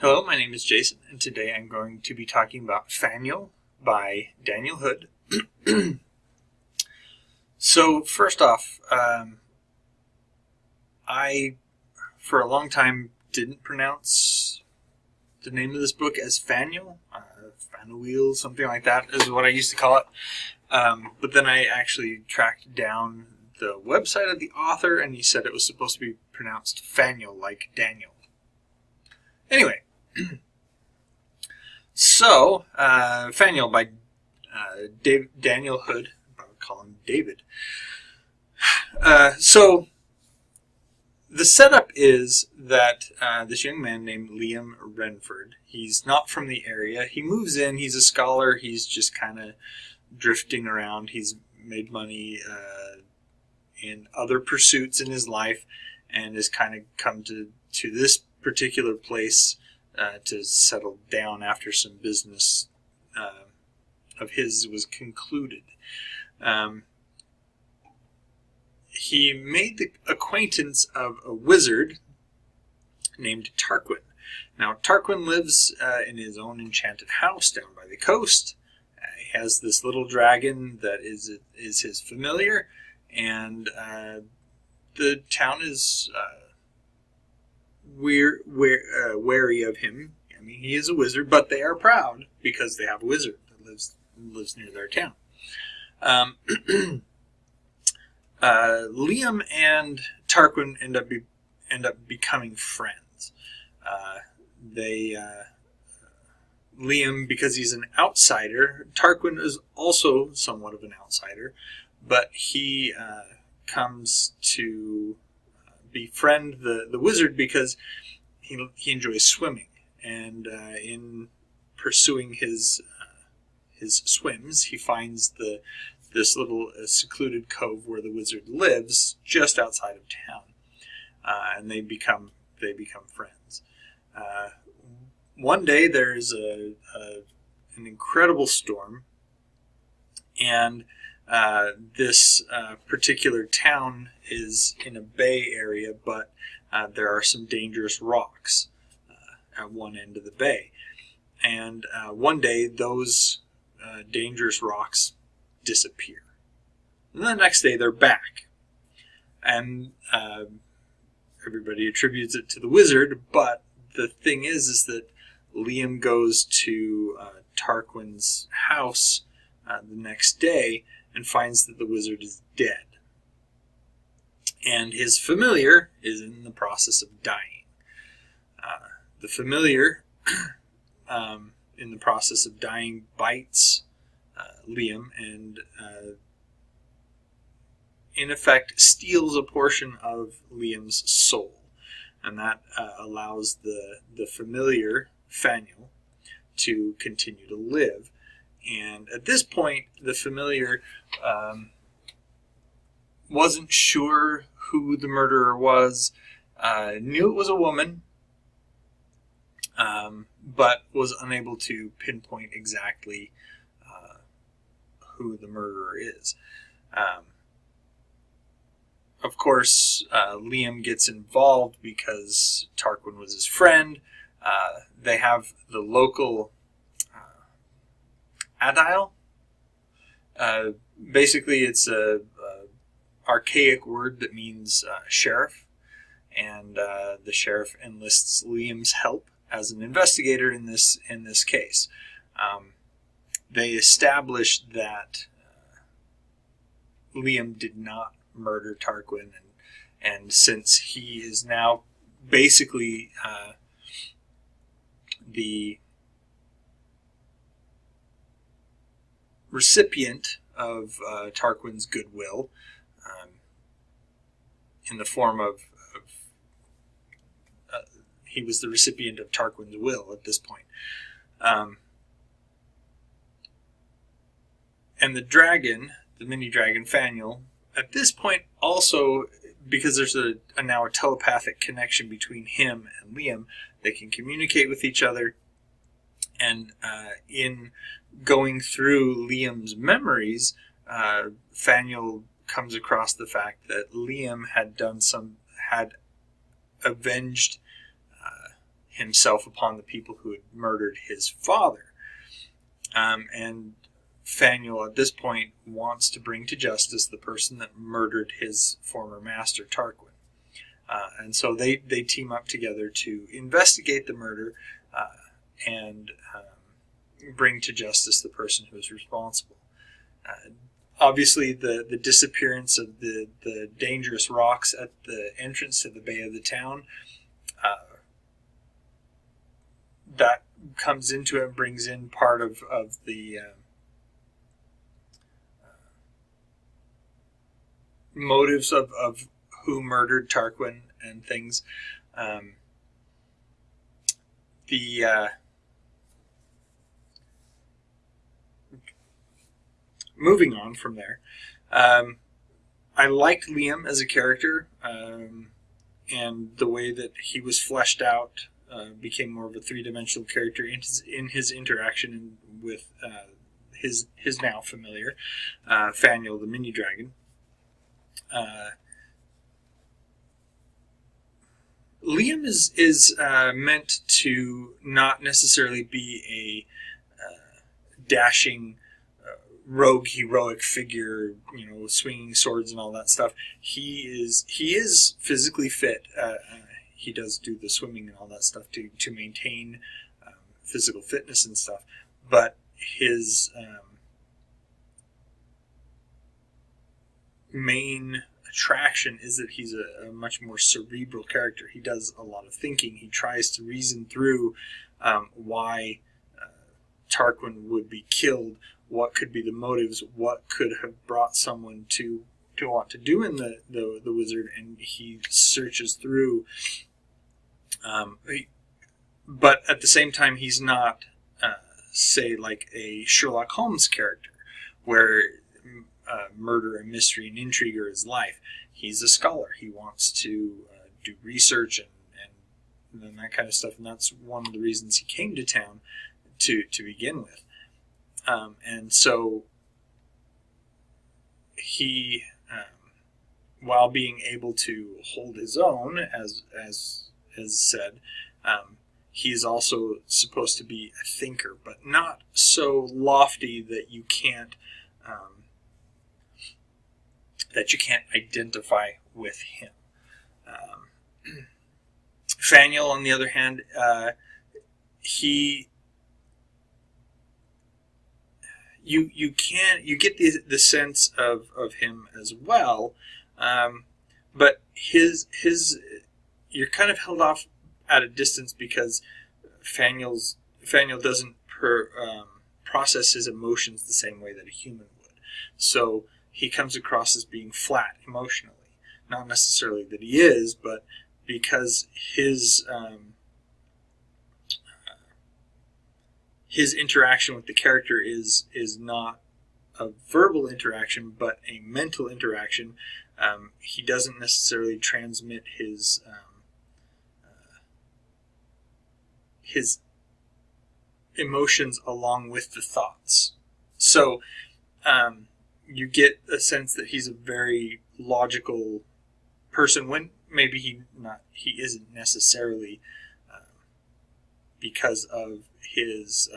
Hello, my name is Jason, and today I'm going to be talking about Fanuilh by Daniel Hood. So, first off, I, for a long time, didn't pronounce the name of this book as Fanuilh. Fanuilh, something like that is what I used to call it. But then I actually tracked down the website of the author, and he said it was supposed to be pronounced Fanuilh, like Daniel. Anyway. So, Fanuilh by Daniel Hood. I'll call him David. So, the setup is that this young man named Liam Renford, he's not from the area. He moves in, he's a scholar, he's just kind of drifting around. He's made money in other pursuits in his life and has kind of come to this particular place to settle down after some business of his was concluded. He made the acquaintance of a wizard named Tarquin. Now, Tarquin lives in his own enchanted house down by the coast. He has this little dragon that is his familiar, and the town is wary of him. I mean, he is a wizard, but they are proud because they have a wizard that lives near their town. Liam and Tarquin end up becoming friends. Liam, because he's an outsider, Tarquin is also somewhat of an outsider, but he comes to befriend the wizard because he enjoys swimming, and in pursuing his swims, he finds this little secluded cove where the wizard lives, just outside of town, and they become friends. One day there's an incredible storm, and this particular town is in a bay area, but there are some dangerous rocks at one end of the bay. And one day those dangerous rocks disappear. And the next day they're back. And everybody attributes it to the wizard, but the thing is that Liam goes to Tarquin's house the next day and finds that the wizard is dead. And his familiar is in the process of dying. The familiar, in the process of dying, bites Liam and, in effect, steals a portion of Liam's soul. And that allows the familiar, Fanuilh, to continue to live. And at this point, the familiar wasn't sure who the murderer was, knew it was a woman, but was unable to pinpoint exactly who the murderer is. Of course, Liam gets involved because Tarquin was his friend. They have the local aedile. Basically, it's a archaic word that means sheriff, and the sheriff enlists Liam's help as an investigator in this case. They established that Liam did not murder Tarquin, and since he is now basically the recipient of Tarquin's goodwill, in the form of he was the recipient of Tarquin's will at this point. And the dragon, the mini dragon Fanuilh, at this point also, because there's now a telepathic connection between him and Liam, they can communicate with each other. And in going through Liam's memories, Fanuilh comes across the fact that Liam had avenged himself upon the people who had murdered his father. And Fanuilh at this point wants to bring to justice the person that murdered his former master, Tarquin. And so they team up together to investigate the murder and bring to justice the person who is responsible. Obviously, the disappearance of the dangerous rocks at the entrance to the bay of the town, that comes into it and brings in part of the motives of who murdered Tarquin and things. Moving on from there, I liked Liam as a character, and the way that he was fleshed out became more of a three-dimensional character in his interaction with his now familiar Fanuilh the mini dragon. Liam is meant to not necessarily be a dashing rogue heroic figure, swinging swords and all that stuff. He is physically fit. He does do the swimming and all that stuff to maintain physical fitness and stuff. But his main attraction is that he's a much more cerebral character. He does a lot of thinking. He tries to reason through why Tarquin would be killed, what could be the motives, what could have brought someone to want to do in the wizard, and he searches through. But at the same time, he's not, say, like a Sherlock Holmes character, where murder and mystery and intrigue are his life. He's a scholar. He wants to do research and that kind of stuff, and that's one of the reasons he came to town to begin with. And so he, while being able to hold his own, as said, he's also supposed to be a thinker, but not so lofty that you can't identify with him. Fanuilh, on the other hand, you get the sense of him as well, but his you're kind of held off at a distance because Fanuilh doesn't process his emotions the same way that a human would. So he comes across as being flat emotionally. Not necessarily that he is, but because his interaction with the character is not a verbal interaction, but a mental interaction. He doesn't necessarily transmit his emotions along with the thoughts. So you get a sense that he's a very logical person when maybe he isn't necessarily, because of his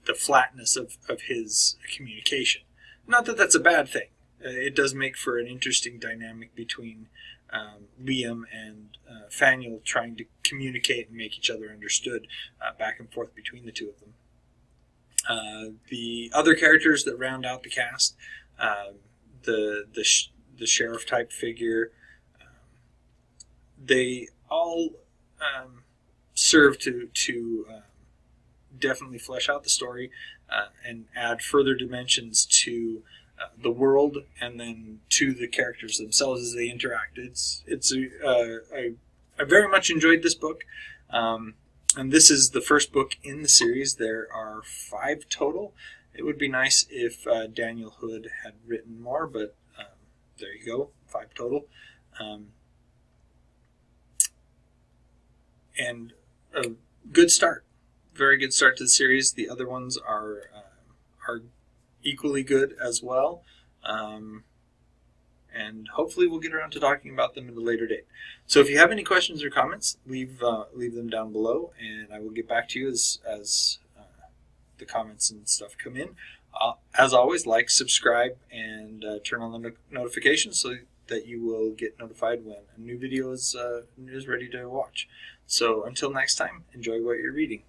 the flatness of his communication. Not that that's a bad thing. It does make for an interesting dynamic between Liam and Fanuilh trying to communicate and make each other understood back and forth between the two of them. The other characters that round out the cast, the sheriff type figure, they all serve to definitely flesh out the story and add further dimensions to the world and then to the characters themselves as they interact. I very much enjoyed this book, and this is the first book in the series. There are 5 total. It would be nice if Daniel Hood had written more, but there you go, 5 total. And a good start. Very good start to the series. The other ones are equally good as well. and hopefully we'll get around to talking about them at a later date. So if you have any questions or comments, leave them down below, and I will get back to you as the comments and stuff come in. As always, like, subscribe, and turn on the notifications so that you will get notified when a new video is ready to watch. So until next time, enjoy what you're reading.